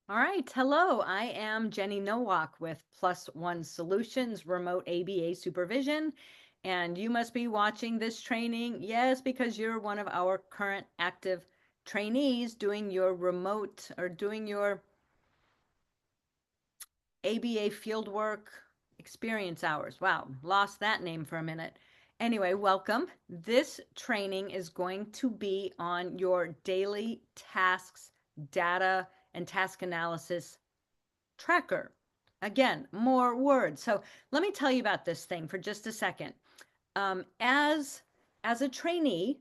All right, hello. I am Jenny Nowak with Plus One Solutions Remote ABA Supervision, and you must be watching this training, yes, because you're one of our current active trainees doing your remote or doing your ABA fieldwork experience hours. Wow, lost that name for a minute. Anyway, welcome. This training is going to be on your daily tasks, data, and task analysis tracker. Again, more words. So let me tell you about this thing for just a second. As a trainee,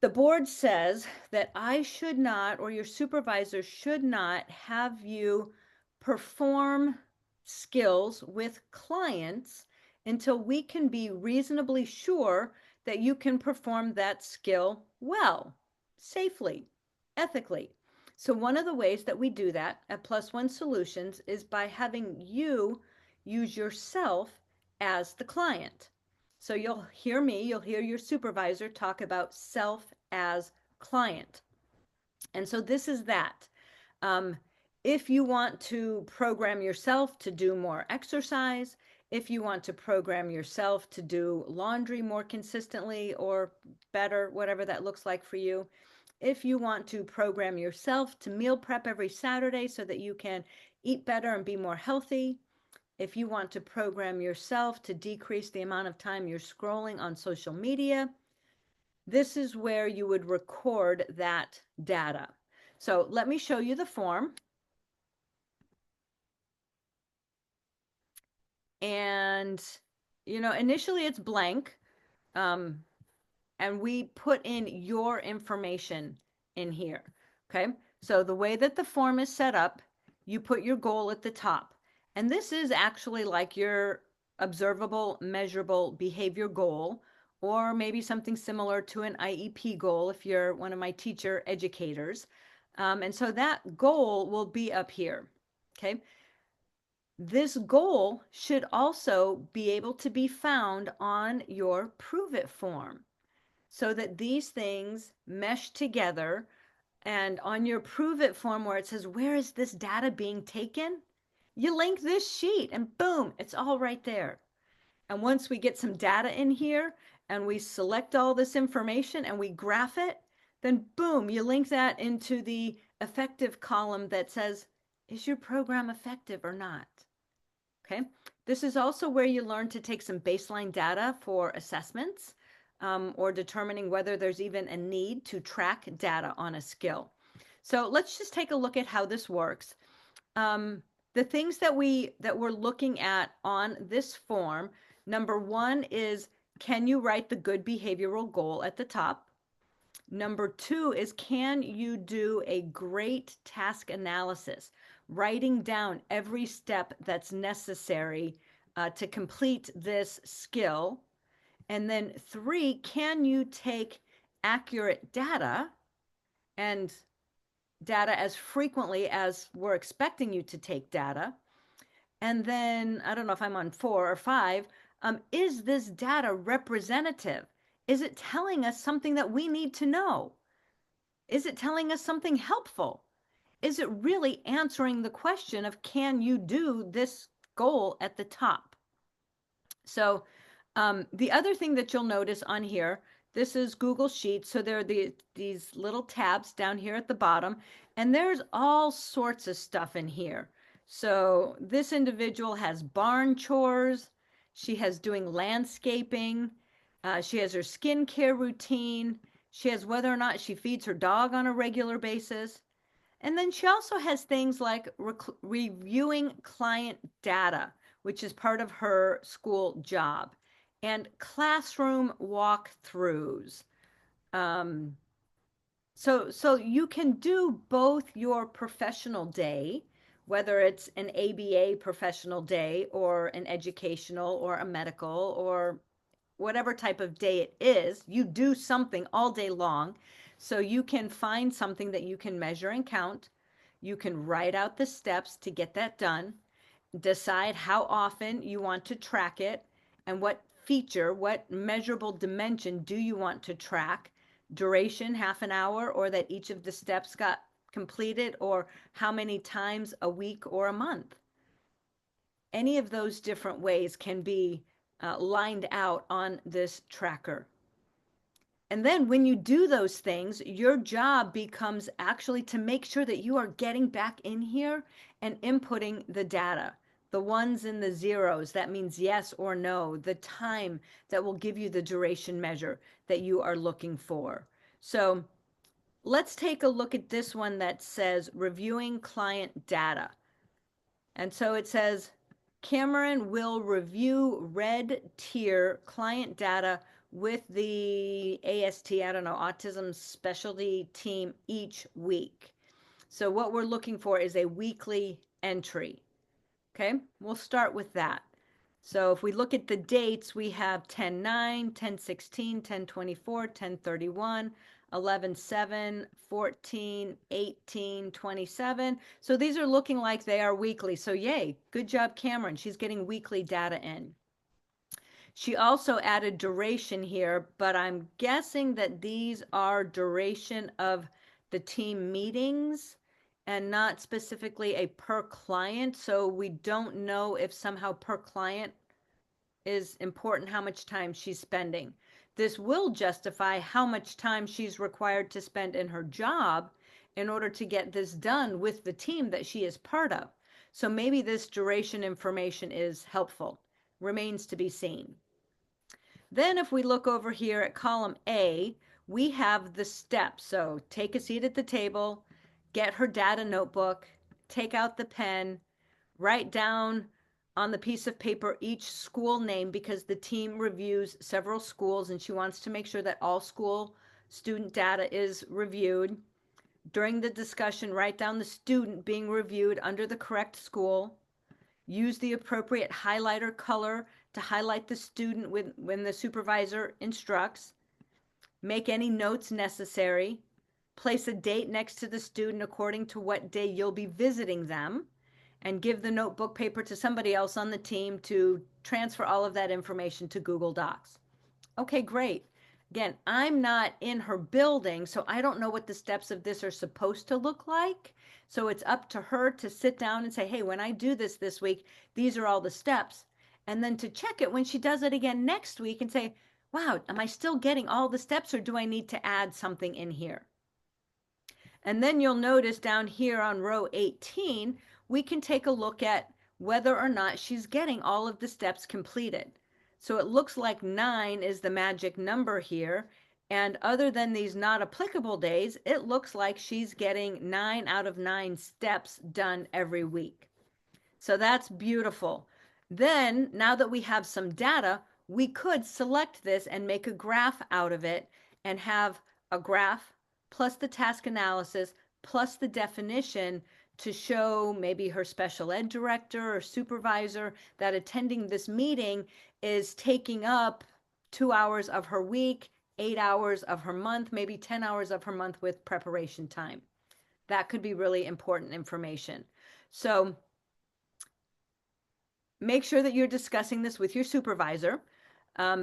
the board says that I should not, or your supervisor should not, have you perform skills with clients until we can be reasonably sure that you can perform that skill well, safely, ethically. So, one of the ways that we do that at Plus One Solutions is by having you use yourself as the client. So you'll hear me, you'll hear your supervisor talk about self as client. And so this is that. Um, if you want to program yourself to do more exercise, if you want to program yourself to do laundry more consistently or better, whatever that looks like for you, if you want to program yourself to meal prep every Saturday so that you can eat better and be more healthy, if you want to program yourself to decrease the amount of time you're scrolling on social media, this is where you would record that data. So let me show you the form. And, initially it's blank. Um, and we put in your information in here. Okay. So the way that the form is set up, you put your goal at the top. And this is actually like your observable, measurable behavior goal, or maybe something similar to an IEP goal if you're one of my teacher educators. And so that goal will be up here. Okay. This goal should also be able to be found on your Prove It form so that these things mesh together. And on your Prove It form where it says, where is this data being taken? You link this sheet and boom, it's all right there. And once we get some data in here and we select all this information and we graph it, then boom, you link that into the effective column that says, is your program effective or not? Okay. This is also where you learn to take some baseline data for assessments or determining whether there's even a need to track data on a skill. So let's just take a look at how this works. The things that we're looking at on this form, number one is, can you write the good behavioral goal at the top? Number two is, can you do a great task analysis, writing down every step that's necessary to complete this skill? And then three, can you take accurate data and data as frequently as we're expecting you to take data? And then, I don't know if I'm on four or five, is this data representative? Is it telling us something that we need to know? Is it telling us something helpful? Is it really answering the question of, can you do this goal at the top? So the other thing that you'll notice on here, this is Google Sheets. So there are these little tabs down here at the bottom, and there's all sorts of stuff in here. So this individual has barn chores. She has doing landscaping. She has her skincare routine. She has whether or not she feeds her dog on a regular basis. And then she also has things like reviewing client data, which is part of her school job, and classroom walkthroughs. Um, so you can do both your professional day, whether it's an ABA professional day or an educational or a medical or whatever type of day it is, you do something all day long. So you can find something that you can measure and count. You can write out the steps to get that done, decide how often you want to track it, and what feature, what measurable dimension do you want to track. Duration, half an hour, or that each of the steps got completed, or how many times a week or a month. Any of those different ways can be lined out on this tracker. And then when you do those things, your job becomes actually to make sure that you are getting back in here and inputting the data, the ones and the zeros. That means yes or no, the time that will give you the duration measure that you are looking for. So let's take a look at this one that says reviewing client data. And so it says, Cameron will review red tier client data with the AST, I don't know, autism specialty team each week. So what we're looking for is a weekly entry. Okay, we'll start with that. So if we look at the dates, we have 10/9, 10/16, 10/24, 10/31, 11/7, 14, 18, 27. So these are looking like they are weekly. So yay, good job, Cameron. She's getting weekly data in. She also added duration here, but I'm guessing that these are duration of the team meetings and not specifically a per client. So we don't know if somehow per client is important, how much time she's spending. This will justify how much time she's required to spend in her job in order to get this done with the team that she is part of. So maybe this duration information is helpful. Remains to be seen. Then if we look over here at column A, we have the steps. So take a seat at the table, get her data notebook, take out the pen, write down on the piece of paper each school name, because the team reviews several schools and she wants to make sure that all school student data is reviewed. During the discussion, write down the student being reviewed under the correct school. Use the appropriate highlighter color to highlight the student when the supervisor instructs. Make any notes necessary. Place a date next to the student according to what day you'll be visiting them, and give the notebook paper to somebody else on the team to transfer all of that information to Google Docs. Okay, great. Again, I'm not in her building, so I don't know what the steps of this are supposed to look like. So it's up to her to sit down and say, hey, when I do this week, these are all the steps. And then to check it when she does it again next week and say, wow, am I still getting all the steps, or do I need to add something in here? And then you'll notice down here on row 18, we can take a look at whether or not she's getting all of the steps completed. So it looks like 9 is the magic number here. And other than these not applicable days, it looks like she's getting 9 out of 9 steps done every week. So that's beautiful. Then, now that we have some data, we could select this and make a graph out of it and have a graph plus the task analysis plus the definition to show maybe her special ed director or supervisor that attending this meeting is taking up 2 hours of her week, 8 hours of her month, maybe 10 hours of her month with preparation time. That could be really important information. So make sure that you're discussing this with your supervisor.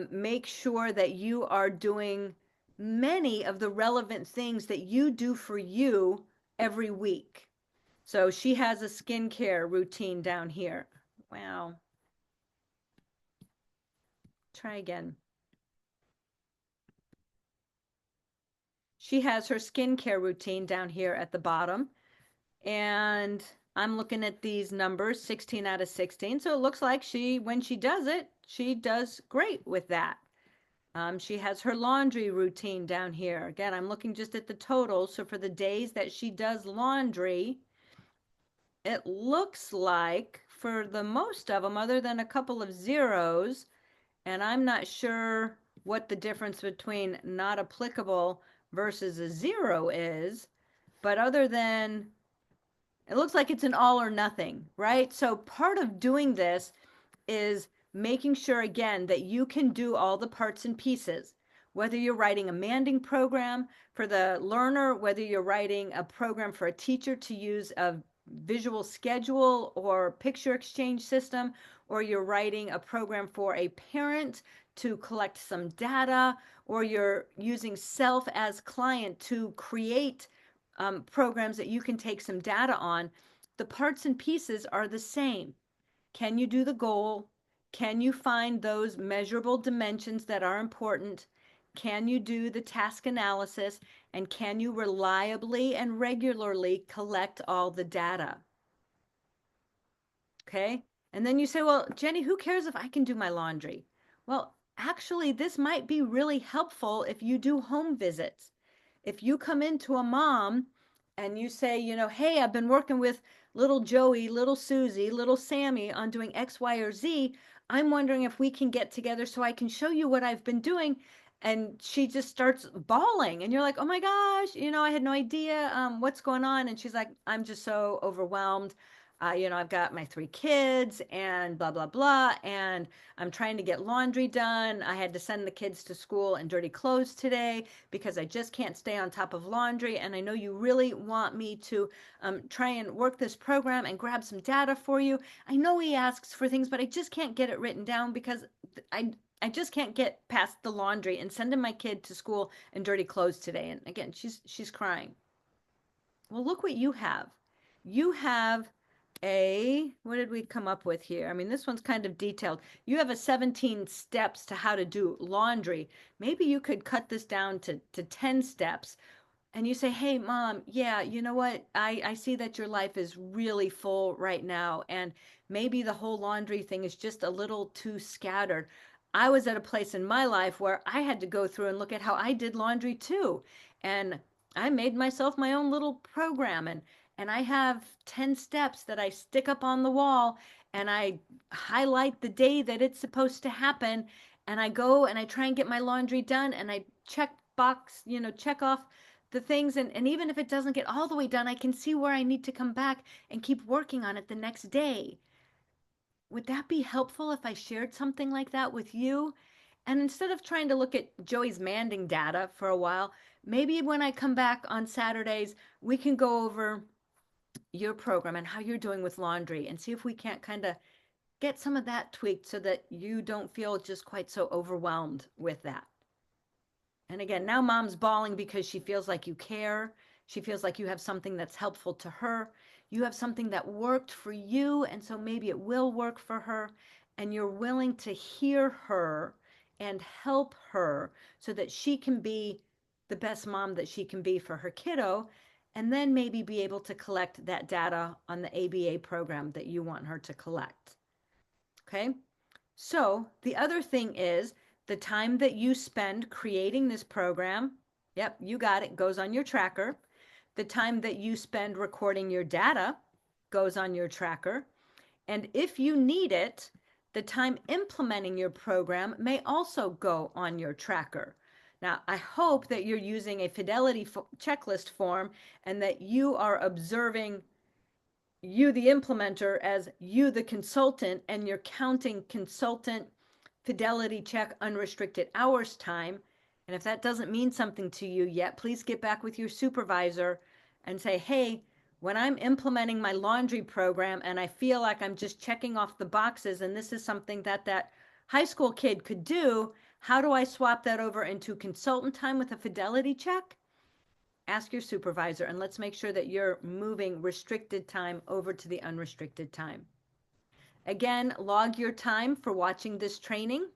Make sure that you are doing many of the relevant things that you do for you every week. So she has a skincare routine down here. Wow. Try again. She has her skincare routine down here at the bottom. And I'm looking at these numbers, 16 out of 16. So it looks like when she does it, she does great with that. She has her laundry routine down here. Again, I'm looking just at the total. So for the days that she does laundry, it looks like for the most of them, other than a couple of zeros, and I'm not sure what the difference between not applicable versus a zero is, but other than, it looks like it's an all or nothing, right? So part of doing this is making sure, again, that you can do all the parts and pieces, whether you're writing a manding program for the learner, whether you're writing a program for a teacher to use a visual schedule or picture exchange system, or you're writing a program for a parent to collect some data, or you're using self as client to create programs that you can take some data on, the parts and pieces are the same. Can you do the goal? Can you find those measurable dimensions that are important? Can you do the task analysis? And can you reliably and regularly collect all the data? Okay. And then you say, well, Jenny, who cares if I can do my laundry? Well, actually, this might be really helpful if you do home visits. If you come into a mom and you say, hey, I've been working with little Joey, little Susie, little Sammy on doing X, Y, or Z. I'm wondering if we can get together so I can show you what I've been doing. And she just starts bawling. And you're like, oh my gosh, I had no idea what's going on. And she's like, I'm just so overwhelmed. I've got my 3 kids and blah, blah, blah. And I'm trying to get laundry done. I had to send the kids to school in dirty clothes today because I just can't stay on top of laundry. And I know you really want me to try and work this program and grab some data for you. I know he asks for things, but I just can't get it written down because I just can't get past the laundry and sending my kid to school in dirty clothes today. And again, she's crying. Well, look what you have. You have what did we come up with here? I mean, this one's kind of detailed. You have a 17 steps to how to do laundry. Maybe you could cut this down to 10 steps. And you say, hey, mom, yeah, you know what? I see that your life is really full right now. And maybe the whole laundry thing is just a little too scattered. I was at a place in my life where I had to go through and look at how I did laundry too. And I made myself my own little program. And I have 10 steps that I stick up on the wall and I highlight the day that it's supposed to happen. And I go and I try and get my laundry done and I check off the things. And even if it doesn't get all the way done, I can see where I need to come back and keep working on it the next day. Would that be helpful if I shared something like that with you? And instead of trying to look at Joey's manding data for a while, maybe when I come back on Saturdays, we can go over your program and how you're doing with laundry and see if we can't kind of get some of that tweaked so that you don't feel just quite so overwhelmed with that. And again, now mom's bawling because she feels like you care. She feels like you have something that's helpful to her. You have something that worked for you, and so maybe it will work for her. And you're willing to hear her and help her so that she can be the best mom that she can be for her kiddo, and then maybe be able to collect that data on the ABA program that you want her to collect. Okay? So the other thing is the time that you spend creating this program, yep, you got it, goes on your tracker. The time that you spend recording your data goes on your tracker. And if you need it, the time implementing your program may also go on your tracker. Now, I hope that you're using a fidelity checklist form and that you are observing you, the implementer, as you, the consultant, and you're counting consultant fidelity check unrestricted hours time. And if that doesn't mean something to you yet, please get back with your supervisor and say, hey, when I'm implementing my laundry program and I feel like I'm just checking off the boxes and this is something that high school kid could do, how do I swap that over into consultant time with a fidelity check? Ask your supervisor and let's make sure that you're moving restricted time over to the unrestricted time. Again, log your time for watching this training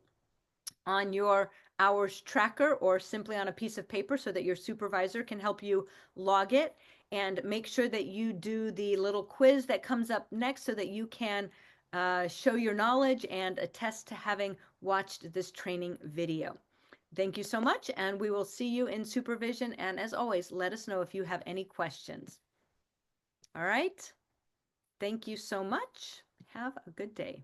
on your hours tracker or simply on a piece of paper so that your supervisor can help you log it, and make sure that you do the little quiz that comes up next so that you can show your knowledge and attest to having watched this training video. Thank you so much, and we will see you in supervision. And as always, let us know if you have any questions. All right. Thank you so much. Have a good day.